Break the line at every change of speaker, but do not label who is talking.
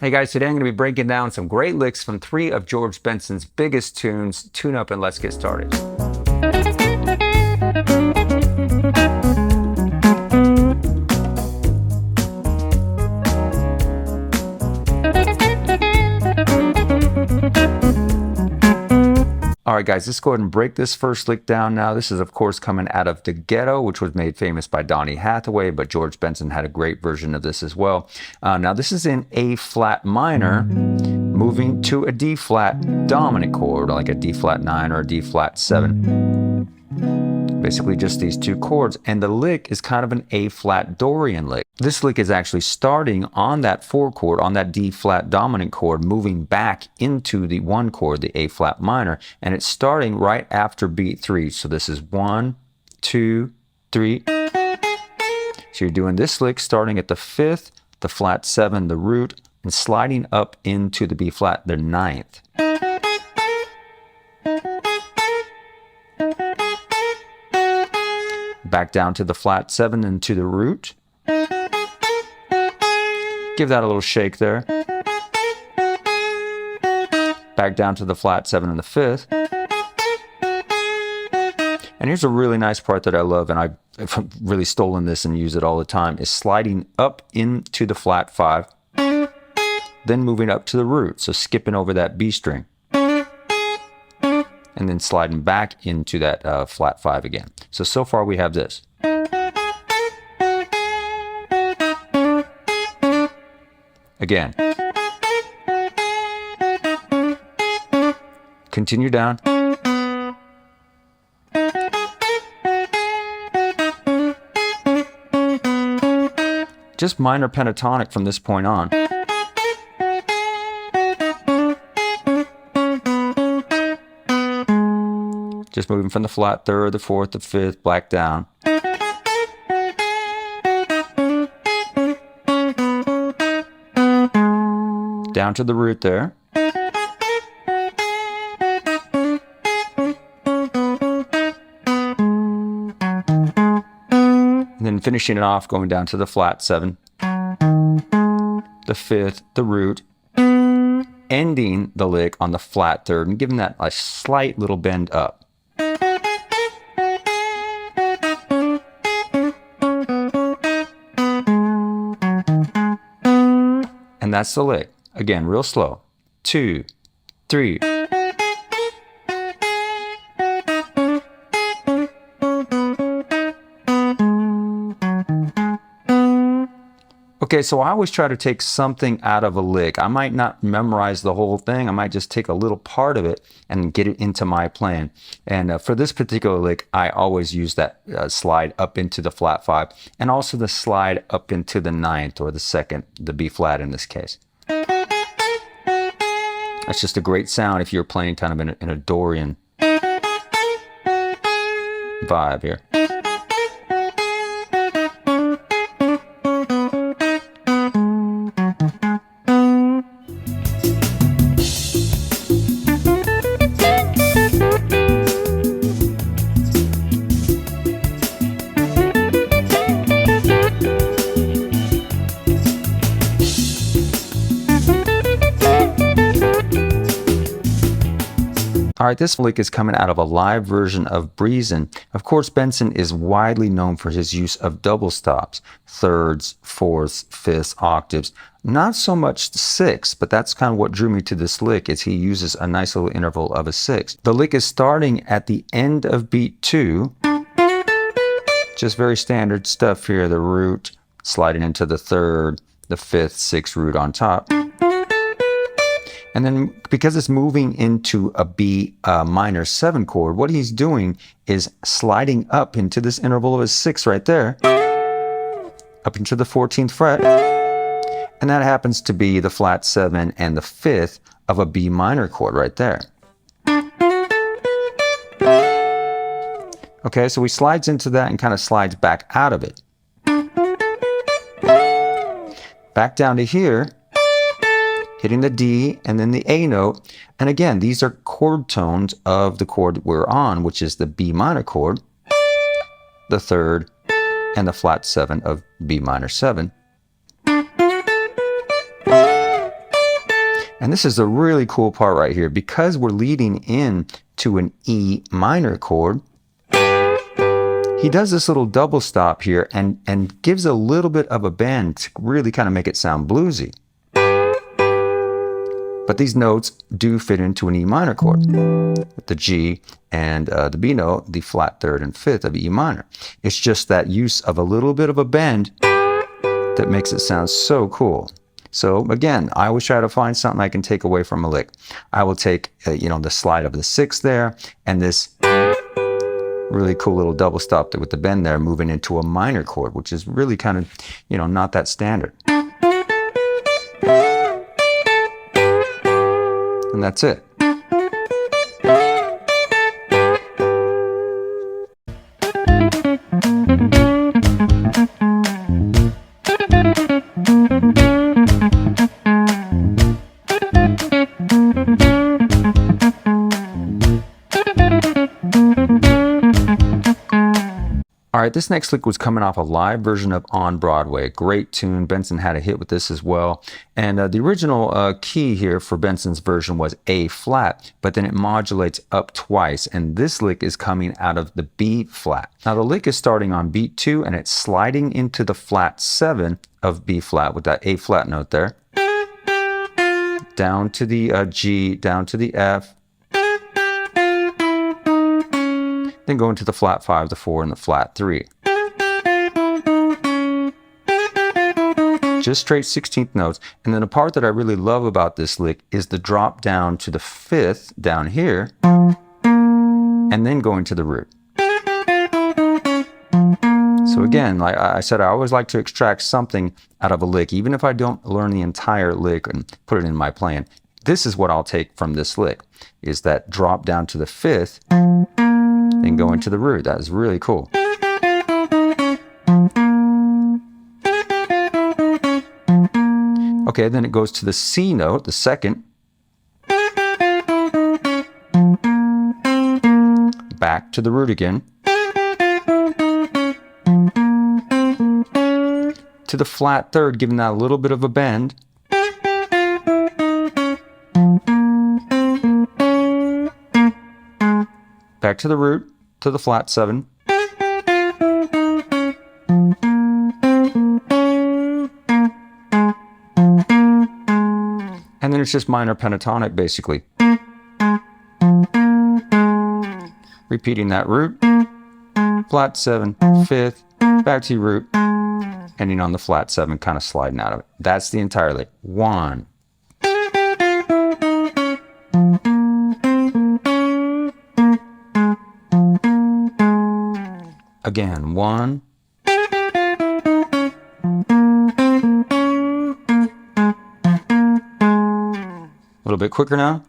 Hey guys, today I'm going to be breaking down some great licks from 3 of George Benson's biggest tunes. Tune up and let's get started. Alright guys, let's go ahead and break this first lick down now. This is of course coming out of the Ghetto, which was made famous by Donny Hathaway, but George Benson had a great version of this as well. Now this is in A flat minor, moving to a D flat dominant chord, like a D flat 9 or a D flat 7. Basically just these 2 chords, and the lick is kind of an A flat Dorian lick. This lick is actually starting on that 4 chord, on that D flat dominant chord, moving back into the 1 chord, the A flat minor, and it's starting right after beat 3. So this is 1, 2, 3. So you're doing this lick starting at the 5th, the flat 7, the root, and sliding up into the B flat, the 9th. Back down to the flat 7 and to the root. Give that a little shake there. Back down to the flat 7 and the 5th. And here's a really nice part that I love, and I've really stolen this and use it all the time, is sliding up into the flat 5, then moving up to the root, so skipping over that B string. And then sliding back into that flat 5 again. So far we have this. Again. Continue down. Just minor pentatonic from this point on. Just moving from the flat 3rd, the 4th, the 5th, back down. Down to the root there. And then finishing it off, going down to the flat 7, the 5th, the root, ending the lick on the flat 3rd and giving that a slight little bend up. And that's the lick. Again, real slow. 2, 3. Okay, so I always try to take something out of a lick. I might not memorize the whole thing. I might just take a little part of it and get it into my playing. And for this particular lick, I always use that slide up into the flat 5, and also the slide up into the 9th or the 2nd, the B flat in this case. That's just a great sound if you're playing kind of in a Dorian vibe here. Alright, this lick is coming out of a live version of Brezen. Of course, Benson is widely known for his use of double stops, 3rds, 4ths, 5ths, octaves. Not so much 6ths, but that's kind of what drew me to this lick, is he uses a nice little interval of a 6th. The lick is starting at the end of beat 2. Just very standard stuff here, the root, sliding into the 3rd, the 5th, 6th root on top. And then because it's moving into a B minor 7 chord, what he's doing is sliding up into this interval of a 6 right there, up into the 14th fret, and that happens to be the flat 7 and the 5th of a B minor chord right there. Okay, so he slides into that and kind of slides back out of it. Back down to here, hitting the D and then the A note. And again, these are chord tones of the chord we're on, which is the B minor chord, the 3rd, and the flat 7 of B minor 7. And this is the really cool part right here. Because we're leading in to an E minor chord, he does this little double stop here and gives a little bit of a bend to really kind of make it sound bluesy. But these notes do fit into an E minor chord with the G and the B note, the flat third and fifth of E minor. It's just that use of a little bit of a bend that makes it sound so cool. So again, I always try to find something I can take away from a lick. I will take, the slide of the sixth there, and this really cool little double stop with the bend there, moving into a minor chord, which is really kind of, not that standard. And that's it. All right, this next lick was coming off a live version of On Broadway. Great tune. Benson had a hit with this as well. And the original key here for Benson's version was A flat, but then it modulates up twice. And this lick is coming out of the B flat. Now the lick is starting on beat 2 and it's sliding into the flat 7 of B flat with that A flat note there. Down to the G, down to the F. Then go into the flat 5, the 4, and the flat 3. Just straight 16th notes. And then the part that I really love about this lick is the drop down to the 5th down here, and then going to the root. So again, like I said, I always like to extract something out of a lick, even if I don't learn the entire lick and put it in my playing. This is what I'll take from this lick, is that drop down to the 5th, then go into the root. That is really cool. Okay, then it goes to the C note, the second. Back to the root again. To the flat third, giving that a little bit of a bend. Back to the root, to the flat 7. And then it's just minor pentatonic, basically. Repeating that root, flat 7, 5th, back to your root, ending on the flat 7, kind of sliding out of it. That's the entire lick. 1. Again, 1. A little bit quicker now.